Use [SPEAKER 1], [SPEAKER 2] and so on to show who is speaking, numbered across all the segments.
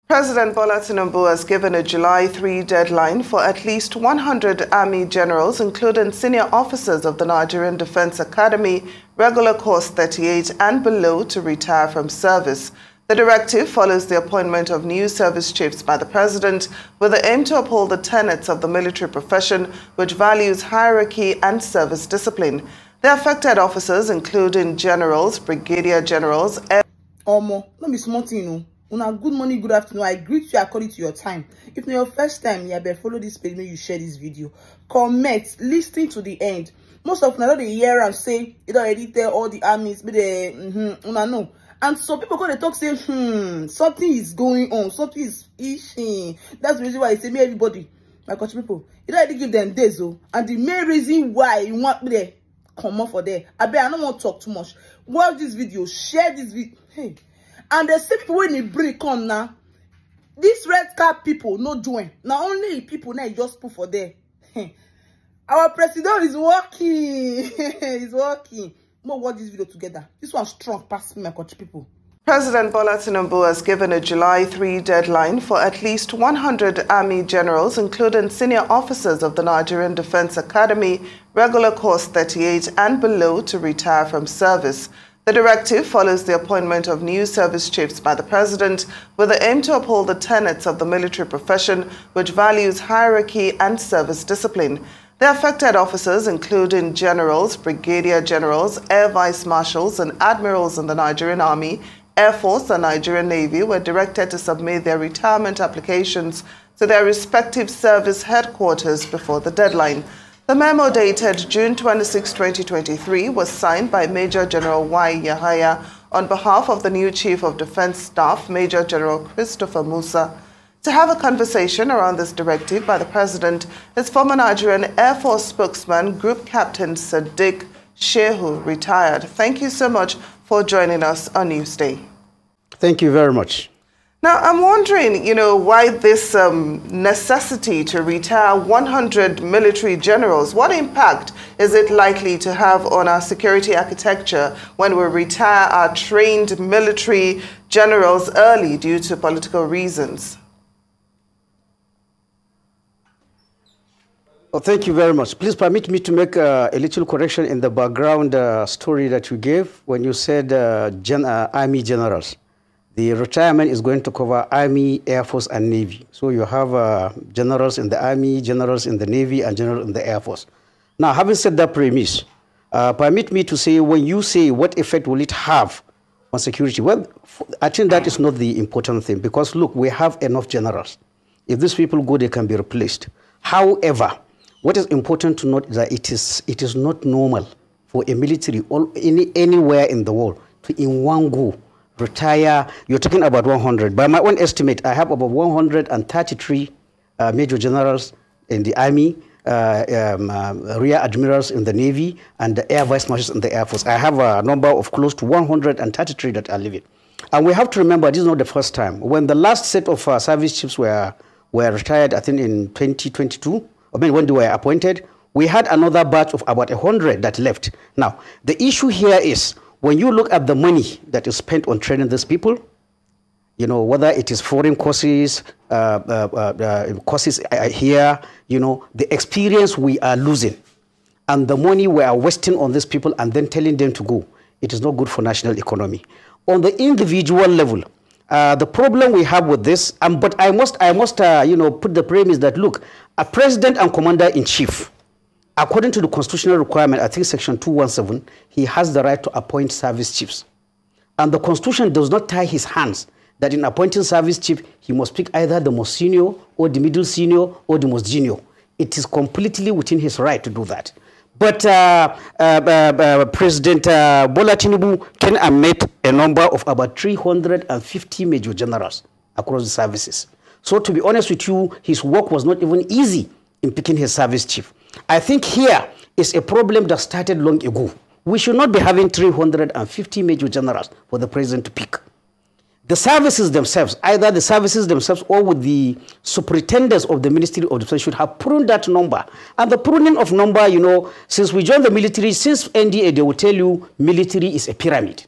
[SPEAKER 1] President Bola Tinubu has given a July 3 deadline for at least 100 Army generals, including senior officers of the Nigerian Defense Academy, Regular Course 38 and below, to retire from service. The directive follows the appointment of new service chiefs by the President with the aim to uphold the tenets of the military profession, which values hierarchy and service discipline. The affected officers, including generals, brigadier generals,
[SPEAKER 2] let me small thing, you know. Una good morning, good afternoon. I greet you according to your time. If it's your first time, you better follow this page, make you share this video. Comment, listen to the end. Most of them they hear and say, it already tell all the armies, but they una know. And so people go to talk say, something is going on, something is itching. That's the reason why I say, me everybody, my country people, it already give them days, oh. And the main reason why you want me there, come on for there. I don't want to talk too much. Watch this video, share this video. Hey. And the same people when they break on now, these red cap people not doing. Not only people now just put for there. Our president is working. He's working. We'll watch this video together. This one's strong past me, my country people.
[SPEAKER 1] President Bola Tinubu has given a July 3 deadline for at least 100 Army generals, including senior officers of the Nigerian Defense Academy, Regular Course 38 and below, to retire from service. The directive follows the appointment of new service chiefs by the President with the aim to uphold the tenets of the military profession, which values hierarchy and service discipline. The affected officers, including generals, brigadier generals, air vice marshals and admirals in the Nigerian Army, Air Force and Nigerian Navy, were directed to submit their retirement applications to their respective service headquarters before the deadline. The memo dated June 26, 2023 was signed by Major General Y. Yahaya on behalf of the new Chief of Defense Staff, Major General Christopher Musa. To have a conversation around this directive by the President is former Nigerian Air Force spokesman, Group Captain Sadiq Shehu, retired. Thank you so much for joining us on Newsday.
[SPEAKER 3] Thank you very much.
[SPEAKER 1] Now, I'm wondering, why this necessity to retire 100 military generals. What impact is it likely to have on our security architecture when we retire our trained military generals early due to political reasons?
[SPEAKER 3] Well, thank you very much. Please permit me to make a little correction in the background story that you gave when you said Army generals. The retirement is going to cover Army, Air Force, and Navy. So you have generals in the Army, generals in the Navy, and generals in the Air Force. Now, having said that premise, permit me to say, when you say what effect will it have on security, well, I think that is not the important thing, because, look, we have enough generals. If these people go, they can be replaced. However, what is important to note is that it is not normal for a military anywhere in the world to, in one go, retire. You're talking about 100. By my own estimate, I have about 133 major generals in the Army, rear admirals in the Navy, and the air vice marshals in the Air Force. I have a number of close to 133 that are living. And we have to remember, this is not the first time. When the last set of service chiefs were retired, I think in 2022, I mean, when they were appointed, we had another batch of about 100 that left. Now, the issue here is, when you look at the money that is spent on training these people, whether it is foreign courses, courses here, the experience we are losing and the money we are wasting on these people and then telling them to go, it is not good for national economy. On the individual level, the problem we have with this, but I must put the premise that, look, a president and commander-in-chief, according to the constitutional requirement, I think section 217, he has the right to appoint service chiefs. And the constitution does not tie his hands that in appointing service chief, he must pick either the most senior or the middle senior or the most junior. It is completely within his right to do that. But President Bola Tinubu can admit a number of about 350 major generals across the services. So to be honest with you, his work was not even easy in picking his service chief. I think here is a problem that started long ago. We should not be having 350 major generals for the president to pick. The services themselves, either the services themselves or with the superintendents of the Ministry of Defense, should have pruned that number. And the pruning of number, since we joined the military, since NDA, they will tell you military is a pyramid.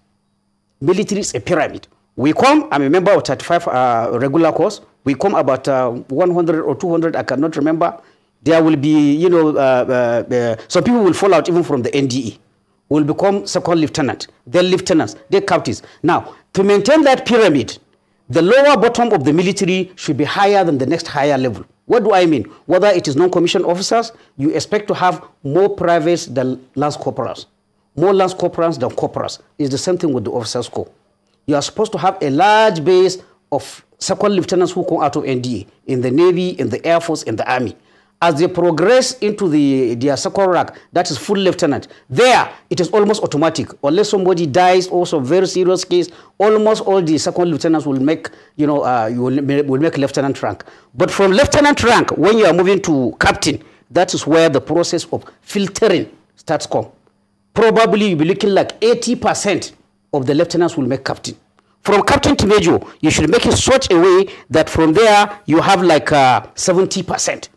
[SPEAKER 3] Military is a pyramid. We come, I'm a member of 35 regular course. We come about 100 or 200, I cannot remember. There will be, you know, some people will fall out even from the NDE, will become second lieutenant, then lieutenants, then captains. Now, to maintain that pyramid, the lower bottom of the military should be higher than the next higher level. What do I mean? Whether it is non-commissioned officers, you expect to have more privates than lance corporals. More lance corporals than corporals. It's the same thing with the officers' corps. You are supposed to have a large base of second lieutenants who come out of NDA in the Navy, in the Air Force, in the Army. As they progress into their second rank, that is full lieutenant, there it is almost automatic. Unless somebody dies or some very serious case, almost all the second lieutenants will make, you know, will make lieutenant rank. But from lieutenant rank, when you are moving to captain, that is where the process of filtering starts come. Probably you'll be looking like 80% of the lieutenants will make captain. From captain to major, you should make it such a way that from there you have like 70%.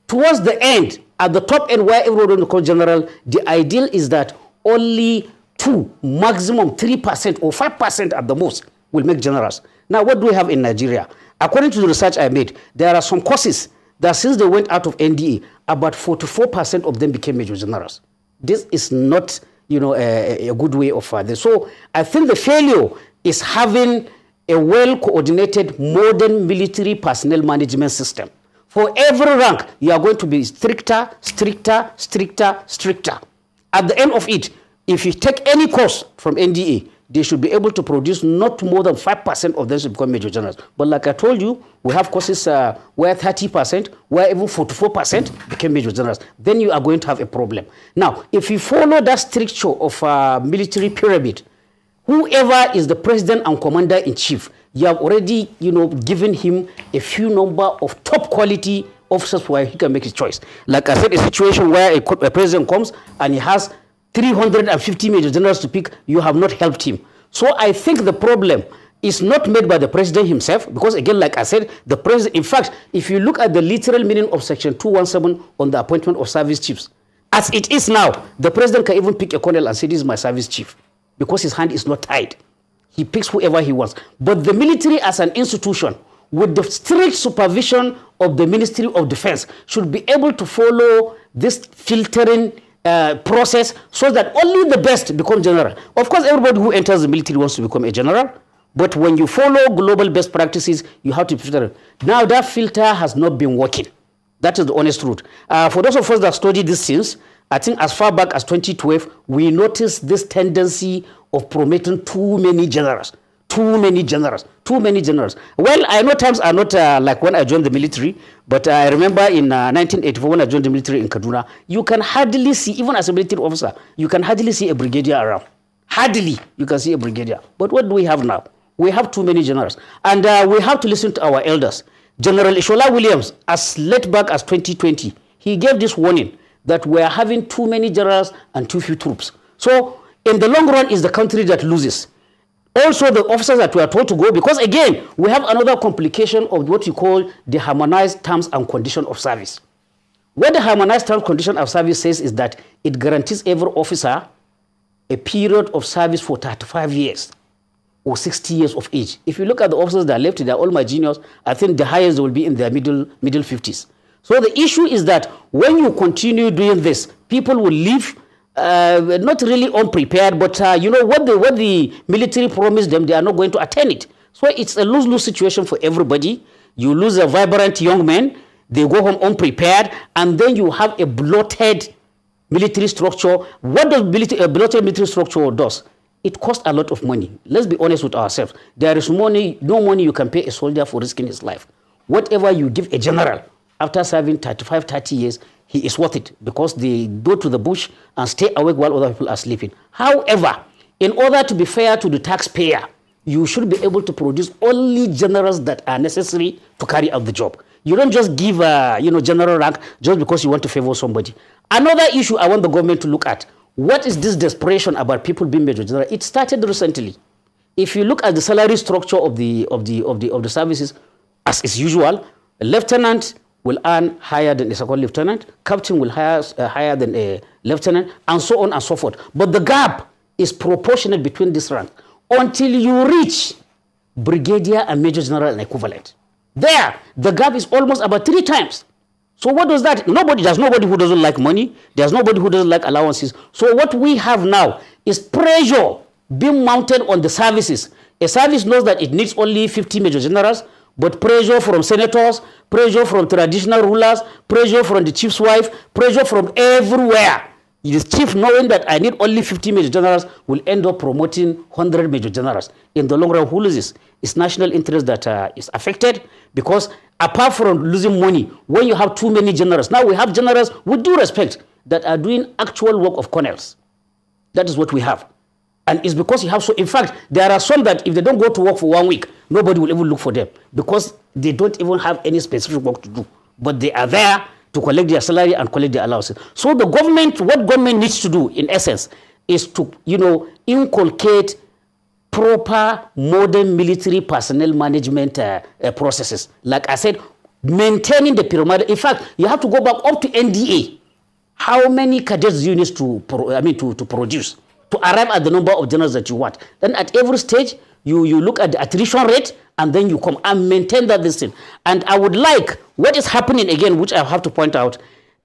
[SPEAKER 3] Towards the end, at the top end where everyone will call general, the ideal is that only 2, maximum 3% or 5% at the most will make generals. Now, what do we have in Nigeria? According to the research I made, there are some courses that since they went out of NDA, about 44% of them became major generals. This is not, you know, a good way of this. So I think the failure is having a well-coordinated modern military personnel management system. For every rank, you are going to be stricter, stricter, stricter, stricter. At the end of it, if you take any course from NDA, they should be able to produce not more than 5% of them to become major generals. But like I told you, we have courses where 30%, where even 44% became major generals. Then you are going to have a problem. Now, if you follow that structure of military pyramid, whoever is the president and commander-in-chief, you have already, you know, given him a few number of top quality officers where he can make his choice. Like I said, a situation where a president comes and he has 350 major generals to pick, you have not helped him. So I think the problem is not made by the president himself, because again, like I said, the president, in fact, if you look at the literal meaning of section 217 on the appointment of service chiefs, as it is now, the president can even pick a colonel and say, this is my service chief, because his hand is not tied. He picks whoever he wants. But the military as an institution, with the strict supervision of the Ministry of Defense, should be able to follow this filtering process so that only the best become general. Of course, everybody who enters the military wants to become a general, but when you follow global best practices, you have to filter. Now, that filter has not been working. That is the honest truth. For those of us that study these things, I think as far back as 2012, we noticed this tendency of promoting too many generals. Too many generals. Too many generals. Well, I know times are not like when I joined the military, but I remember in 1984 when I joined the military in Kaduna, you can hardly see, even as a military officer, you can hardly see a brigadier around. Hardly you can see a brigadier. But what do we have now? We have too many generals. And we have to listen to our elders. General Ishola Williams, as late back as 2020, he gave this warning that we are having too many generals and too few troops. So in the long run, it's the country that loses. Also, the officers that we are told to go, because again, we have another complication of what you call the harmonized terms and condition of service. What the harmonized terms and condition of service says is that it guarantees every officer a period of service for 35 years or 60 years of age. If you look at the officers that are left, they're all my juniors. I think the highest will be in their middle 50s. So the issue is that when you continue doing this, people will leave not really unprepared, but you know what the military promised them, they are not going to attain it. So it's a lose-lose situation for everybody. You lose a vibrant young man, they go home unprepared, and then you have a bloated military structure. What does a bloated military structure does? It costs a lot of money. Let's be honest with ourselves. There is no money you can pay a soldier for risking his life. Whatever you give a general after serving 30 years, he is worth it, because they go to the bush and stay awake while other people are sleeping. However, in order to be fair to the taxpayer, you should be able to produce only generals that are necessary to carry out the job. You don't just give general rank just because you want to favor somebody. Another issue I want the government to look at: what is this desperation about people being major general? It started recently. If you look at the salary structure of the services, as is usual, a lieutenant will earn higher than a second lieutenant, captain will higher than a lieutenant, and so on and so forth. But the gap is proportionate between this rank until you reach brigadier and major general and equivalent. There, the gap is almost about 3 times. So what does that? There's nobody who doesn't like money. There's nobody who doesn't like allowances. So what we have now is pressure being mounted on the services. A service knows that it needs only 50 major generals, but pressure from senators, pressure from traditional rulers, pressure from the chief's wife, pressure from everywhere. The chief, knowing that I need only 50 major generals, will end up promoting 100 major generals. In the long run, who loses? It's national interest that is affected, because apart from losing money, when you have too many generals, now we have generals, with due respect, that are doing actual work of colonels. That is what we have. And it's because you have so, in fact, there are some that if they don't go to work for 1 week, nobody will even look for them, because they don't even have any specific work to do. But they are there to collect their salary and collect their allowances. So the government, what government needs to do, in essence, is to, inculcate proper modern military personnel management processes. Like I said, maintaining the pyramid. In fact, you have to go back up to NDA. How many cadets do you need to produce to arrive at the number of generals that you want? Then at every stage, you look at the attrition rate, and then you come and maintain that this thing. And I would like, what is happening again, which I have to point out,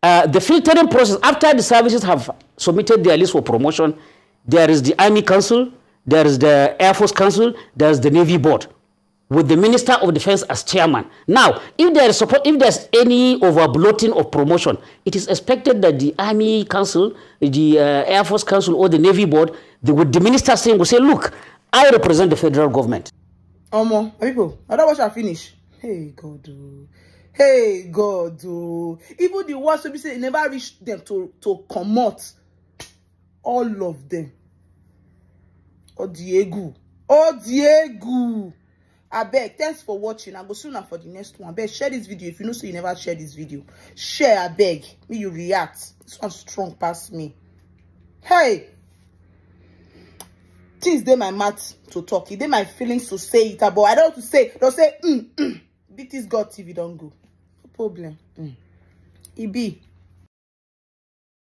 [SPEAKER 3] the filtering process, after the services have submitted their list for promotion, there is the Army Council, there is the Air Force Council, there is the Navy Board, with the Minister of Defense as chairman. Now, if there is support, if there's any overbloating of promotion, it is expected that the Army Council, the Air Force Council, or the Navy Board, the minister saying will say, look, I represent the federal government.
[SPEAKER 2] People, I don't watch I finish. Hey God, hey God, even the ones who say never reach them to come out, all of them. Oh Diego, I beg, thanks for watching. I go sooner for the next one. I beg, share this video. If you know so you never share this video, share. I beg, me you react. This one's strong past me. Hey, things they my mouth to talk, they my feelings to say it, but I don't want to say. Don't say This God TV don't go. No problem. It be.